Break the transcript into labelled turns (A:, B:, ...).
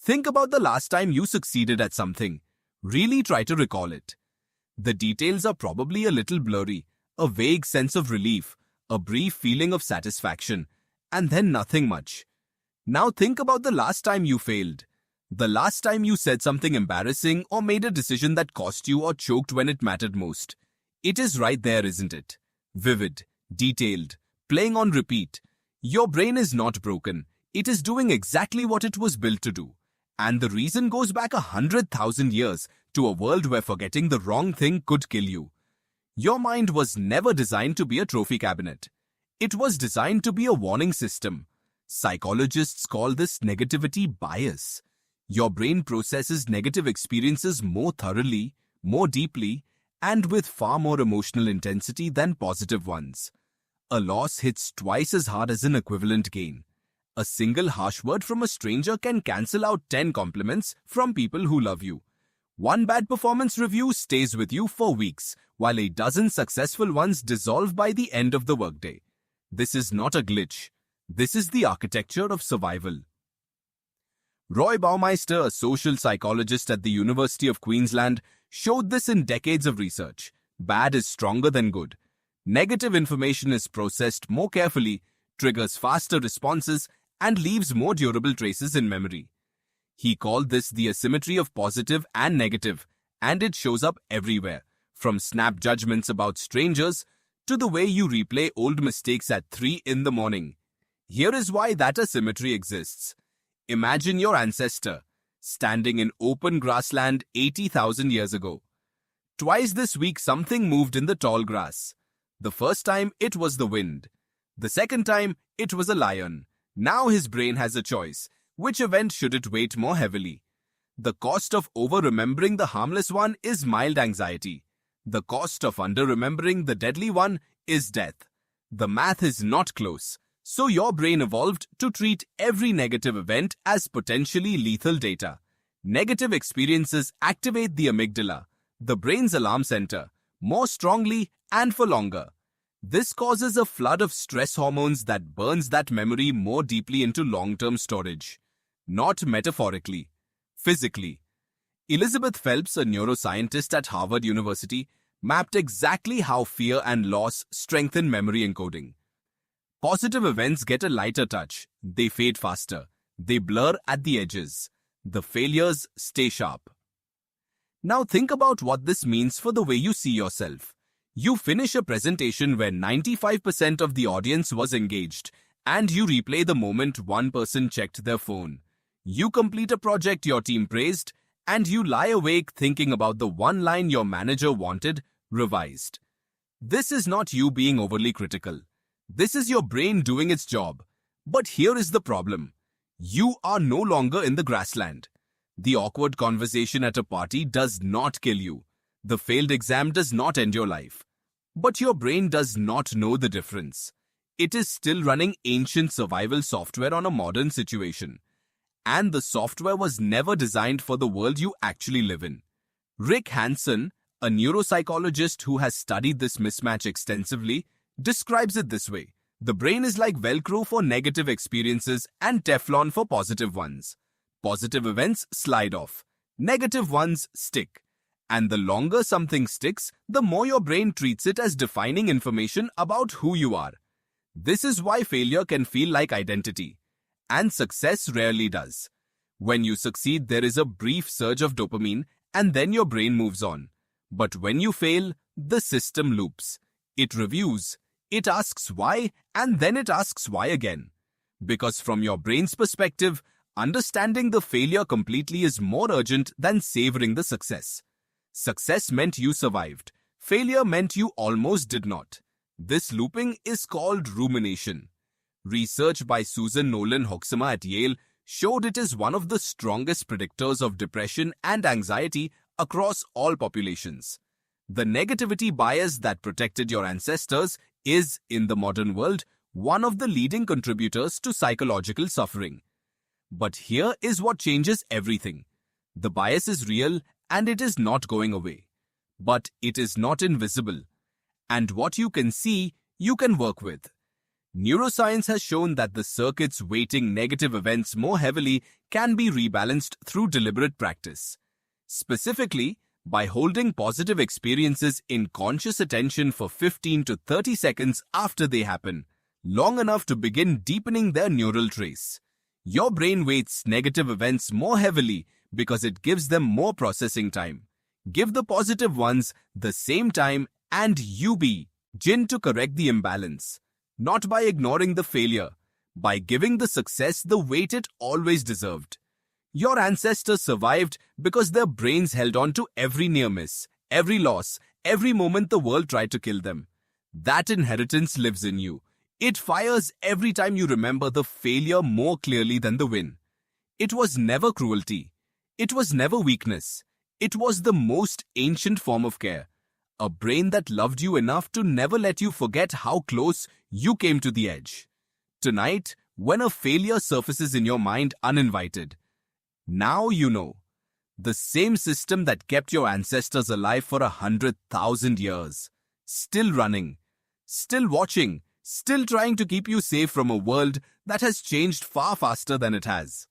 A: Think about the last time you succeeded at something. Really try to recall it. The details are probably a little blurry, a vague sense of relief, a brief feeling of satisfaction, and then nothing much. Now think about the last time you failed. The last time you said something embarrassing or made a decision that cost you or choked when it mattered most. It is right there, isn't it? Vivid, detailed, playing on repeat. Your brain is not broken. It is doing exactly what it was built to do. And the reason goes back 100,000 years to a world where forgetting the wrong thing could kill you. Your mind was never designed to be a trophy cabinet. It was designed to be a warning system. Psychologists call this negativity bias. Your brain processes negative experiences more thoroughly, more deeply, and with far more emotional intensity than positive ones. A loss hits twice as hard as an equivalent gain. A single harsh word from a stranger can cancel out 10 compliments from people who love you. One bad performance review stays with you for weeks, while a dozen successful ones dissolve by the end of the workday. This is not a glitch. This is the architecture of survival. Roy Baumeister, a social psychologist at the University of Queensland, showed this in decades of research. Bad is stronger than good. Negative information is processed more carefully, triggers faster responses, and leaves more durable traces in memory. He called this the asymmetry of positive and negative, and it shows up everywhere, from snap judgments about strangers to the way you replay old mistakes at 3 in the morning. Here is why that asymmetry exists. Imagine your ancestor, standing in open grassland 80,000 years ago. Twice this week something moved in the tall grass. The first time it was the wind. The second time it was a lion. Now his brain has a choice. Which event should it weight more heavily? The cost of over-remembering the harmless one is mild anxiety. The cost of under-remembering the deadly one is death. The math is not close. So your brain evolved to treat every negative event as potentially lethal data. Negative experiences activate the amygdala, the brain's alarm center, more strongly and for longer. This causes a flood of stress hormones that burns that memory more deeply into long-term storage. Not metaphorically, physically. Elizabeth Phelps, a neuroscientist at Harvard University, mapped exactly how fear and loss strengthen memory encoding. Positive events get a lighter touch. They fade faster. They blur at the edges. The failures stay sharp. Now think about what this means for the way you see yourself. You finish a presentation where 95% of the audience was engaged, and you replay the moment one person checked their phone. You complete a project your team praised, and you lie awake thinking about the one line your manager wanted revised. This is not you being overly critical. This is your brain doing its job. But here is the problem. You are no longer in the grassland. The awkward conversation at a party does not kill you. The failed exam does not end your life. But your brain does not know the difference. It is still running ancient survival software on a modern situation. And the software was never designed for the world you actually live in. Rick Hanson, a neuropsychologist who has studied this mismatch extensively, describes it this way. The brain is like Velcro for negative experiences and Teflon for positive ones. Positive events slide off. Negative ones stick. And the longer something sticks, the more your brain treats it as defining information about who you are. This is why failure can feel like identity. And success rarely does. When you succeed, there is a brief surge of dopamine, and then your brain moves on. But when you fail, the system loops. It reviews. It asks why, and then it asks why again. Because from your brain's perspective, understanding the failure completely is more urgent than savoring the success. Success meant you survived. Failure meant you almost did not. This looping is called rumination. Research by Susan Nolen-Hoeksema at Yale showed it is one of the strongest predictors of depression and anxiety across all populations. The negativity bias that protected your ancestors is, in the modern world, one of the leading contributors to psychological suffering. But here is what changes everything. The bias is real and it is not going away. But it is not invisible. And what you can see, you can work with. Neuroscience has shown that the circuits weighting negative events more heavily can be rebalanced through deliberate practice. Specifically, by holding positive experiences in conscious attention for 15 to 30 seconds after they happen, long enough to begin deepening their neural trace. Your brain weights negative events more heavily because it gives them more processing time. Give the positive ones the same time and you begin to correct the imbalance. Not by ignoring the failure, by giving the success the weight it always deserved. Your ancestors survived because their brains held on to every near miss, every loss, every moment the world tried to kill them. That inheritance lives in you. It fires every time you remember the failure more clearly than the win. It was never cruelty. It was never weakness. It was the most ancient form of care. A brain that loved you enough to never let you forget how close you came to the edge. Tonight, when a failure surfaces in your mind uninvited, now you know. The same system that kept your ancestors alive for 100,000 years. Still running. Still watching. Still trying to keep you safe from a world that has changed far faster than it has.